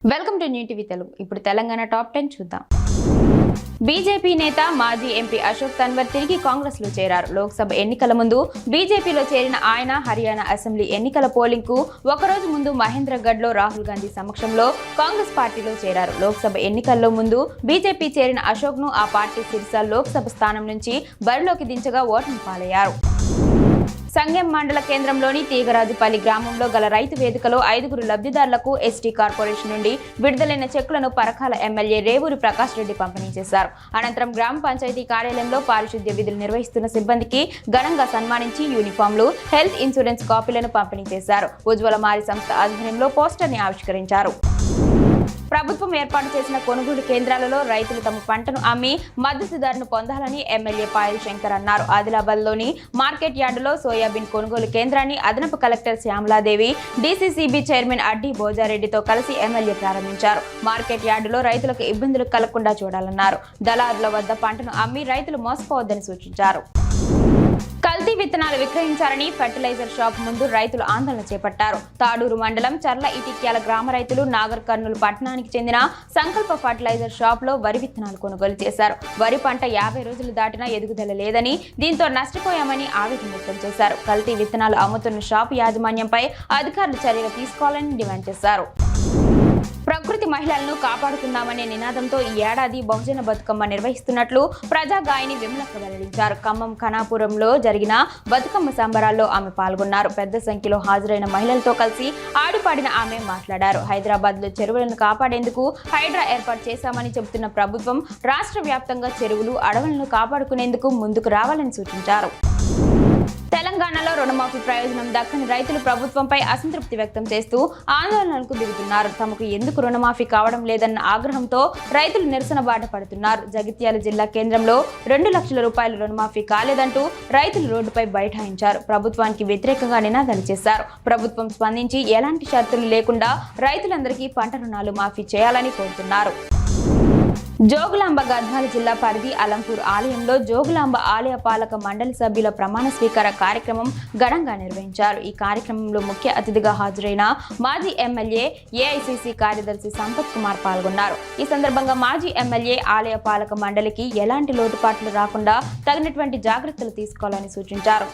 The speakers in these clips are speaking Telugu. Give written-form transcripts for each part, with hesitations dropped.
Welcome to new TV Telugu. ఇప్పుడు తెలంగాణ టాప్ 10 చూద్దాం. బీజేపీ నేత మాజీ ఎంపీ అశోక్ తన్వర్ తిరిగి కాంగ్రెస్ లో చేరారు. లోక్సభ ఎన్నికల ముందు బీజేపీలో చేరిన ఆయన హర్యానా అసెంబ్లీ ఎన్నికల పోలింగ్ కు ఒకరోజు ముందు మహేంద్రగఢ్ లో రాహుల్ గాంధీ సమక్షంలో కాంగ్రెస్ పార్టీలో చేరారు. లోక్సభ ఎన్నికల్లో ముందు బీజేపీ చేరిన అశోక్ ను ఆ పార్టీ సిర్సా లోక్సభ స్థానం నుంచి బరిలోకి దించగా ఓటమి పాలయ్యారు. సంగెం మండల కేంద్రంలోని తీగరాజుపల్లి గ్రామంలో గల రైతు వేదికలో 5గురు లబ్ధిదారులకు ఎస్టీ కార్పొరేషన్ నుండి విడుదలైన చెక్కులను పరకాల ఎమ్మెల్యే రేవూరి ప్రకాష్ రెడ్డి పంపిణీ చేశారు. అనంతరం గ్రామ పంచాయతీ కార్యాలయంలో పారిశుద్ధ్య విధులు నిర్వహిస్తున్న సిబ్బందికి ఘనంగా సన్మానించి యూనిఫామ్లు, హెల్త్ ఇన్సూరెన్స్ కాపీలను పంపిణీ చేశారు. ఉజ్వల మారి సంస్థ ఆధ్వర్యంలో పోస్టర్ ని ఆవిష్కరించారు. ప్రభుత్వం ఏర్పాటు చేసిన కొనుగోలు కేంద్రాలలో రైతులు తమ పంటను అమ్మి మద్దతు ధరను పొందాలని ఎమ్మెల్యే పాయల్ శంకర్ అన్నారు. ఆదిలాబాద్ లోని మార్కెట్ యార్డులో సోయాబీన్ కొనుగోలు కేంద్రాన్ని అదనపు కలెక్టర్ శ్యామలాదేవి, డీసీసీబీ చైర్మన్ అడ్డి భోజారెడ్డితో కలిసి ఎమ్మెల్యే ప్రారంభించారు. మార్కెట్ యార్డులో రైతులకు ఇబ్బందులు కలగకుండా చూడాలన్నారు. దళారుల వద్ద పంటను అమ్మి రైతులు మోసపోవద్దని సూచించారు. కల్తీ విత్తనాలు విక్రయించారని ఫెర్టిలైజర్ షాప్ ముందు రైతులు ఆందోళన చేపట్టారు. తాడూరు మండలం చర్ల ఇటిక్యాల గ్రామ రైతులు నాగర్ కర్నూలు పట్టణానికి చెందిన సంకల్ప ఫెర్టిలైజర్ షాప్ లో వరి విత్తనాలు కొనుగోలు చేశారు. వరి పంట 50 రోజులు దాటినా ఎదుగుదల లేదని, దీంతో నష్టపోయామని ఆవేదన వ్యక్తం చేశారు. కల్తీ విత్తనాలు అమ్ముతున్న షాపు యాజమాన్యంపై అధికారులు చర్యలు తీసుకోవాలని డిమాండ్ చేశారు. ప్రకృతి మహిళలను కాపాడుకుందామనే నినాదంతో ఈ ఏడాది బహుజన బతుకమ్మ నిర్వహిస్తున్నట్లు ప్రజా గాయని విమలక్క వెల్లడించారు. ఖమ్మం ఖనాపురంలో జరిగిన బతుకమ్మ సంబరాల్లో ఆమె పాల్గొన్నారు. పెద్ద సంఖ్యలో హాజరైన మహిళలతో కలిసి ఆడిపాడిన ఆమె మాట్లాడారు. హైదరాబాద్ లో చెరువులను కాపాడేందుకు హైడ్రా ఏర్పాటు చేశామని చెబుతున్న ప్రభుత్వం రాష్ట్ర వ్యాప్తంగా చెరువులు, అడవులను కాపాడుకునేందుకు ముందుకు రావాలని సూచించారు. తెలంగాణలో రుణమాఫీ ప్రయోజనం దక్కని రైతులు ప్రభుత్వంపై అసంతృప్తి వ్యక్తం చేస్తూ ఆందోళనలకు దిగుతున్నారు. తమకు ఎందుకు రుణమాఫీ కావడం లేదన్న ఆగ్రహంతో రైతులు నిరసన బాట పడుతున్నారు. జగిత్యాల జిల్లా కేంద్రంలో 2 లక్షల రూపాయల రుణమాఫీ కాలేదంటూ రైతులు రోడ్డుపై బైఠాయించారు. ప్రభుత్వానికి వ్యతిరేకంగా నినాదాలు చేశారు. ప్రభుత్వం స్పందించి ఎలాంటి షరతులు లేకుండా రైతులందరికీ పంట రుణాలు మాఫీ చేయాలని కోరుతున్నారు. జోగులాంబ గద్వాల జిల్లా పరిధి అలంపూర్ ఆలయంలో జోగులాంబ ఆలయ పాలక మండలి సభ్యుల ప్రమాణ స్వీకార కార్యక్రమం ఘనంగా నిర్వహించారు. ఈ కార్యక్రమంలో ముఖ్య అతిథిగా హాజరైన మాజీ ఎమ్మెల్యే, ఏఐసిసి కార్యదర్శి సంపత్ కుమార్ పాల్గొన్నారు. ఈ సందర్భంగా మాజీ ఎమ్మెల్యే ఆలయ పాలక మండలికి ఎలాంటి లోటుపాట్లు రాకుండా తగినటువంటి జాగ్రత్తలు తీసుకోవాలని సూచించారు.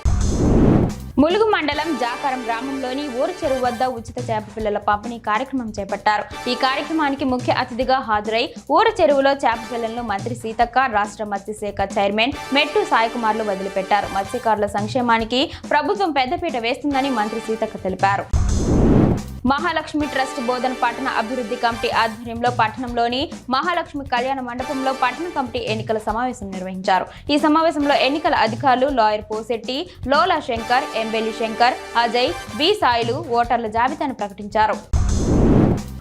ములుగు మండలం జాకారం గ్రామంలోని ఊరు చెరువు వద్ద ఉచిత చేప పిల్లల పంపిణీ కార్యక్రమం చేపట్టారు. ఈ కార్యక్రమానికి ముఖ్య అతిథిగా హాజరై ఊరు చెరువులో చేప పిల్లలను మంత్రి సీతక్క, రాష్ట్ర మత్స్యశాఖ చైర్మన్ మెట్టు సాయికుమార్లు వదిలిపెట్టారు. మత్స్యకారుల సంక్షేమానికి ప్రభుత్వం పెద్దపీట వేస్తుందని మంత్రి సీతక్క తెలిపారు. మహాలక్ష్మి ట్రస్ట్ బోధన పట్టణ అభివృద్ధి కమిటీ ఆధ్వర్యంలో పట్టణంలోని మహాలక్ష్మి కళ్యాణ మండపంలో పట్టణ కమిటీ ఎన్నికల సమావేశం నిర్వహించారు. ఈ సమావేశంలో ఎన్నికల అధికారులు లాయర్ పోసెట్టి, లోలా శంకర్, ఎంబెలి శంకర్, అజయ్, బి సాయిలు ఓటర్ల జాబితాను ప్రకటించారు.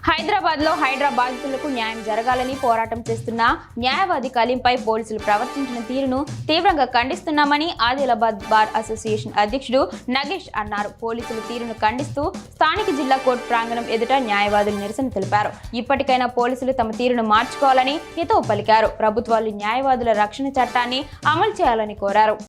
హైదరాబాద్ లో హైడ్రా బాధితులకు న్యాయం జరగాలని పోరాటం చేస్తున్న న్యాయవాది కలీంపై పోలీసులు ప్రవర్తించిన తీరును తీవ్రంగా ఖండిస్తున్నామని ఆదిలాబాద్ బార్ అసోసియేషన్ అధ్యక్షుడు నగేష్ అన్నారు. పోలీసుల తీరును ఖండిస్తూ స్థానిక జిల్లా కోర్టు ప్రాంగణం ఎదుట న్యాయవాదులు నిరసన తెలిపారు. ఇప్పటికైనా పోలీసులు తమ తీరును మార్చుకోవాలని హితవు పలికారు. ప్రభుత్వాలు న్యాయవాదుల రక్షణ చట్టాన్ని అమలు చేయాలని కోరారు.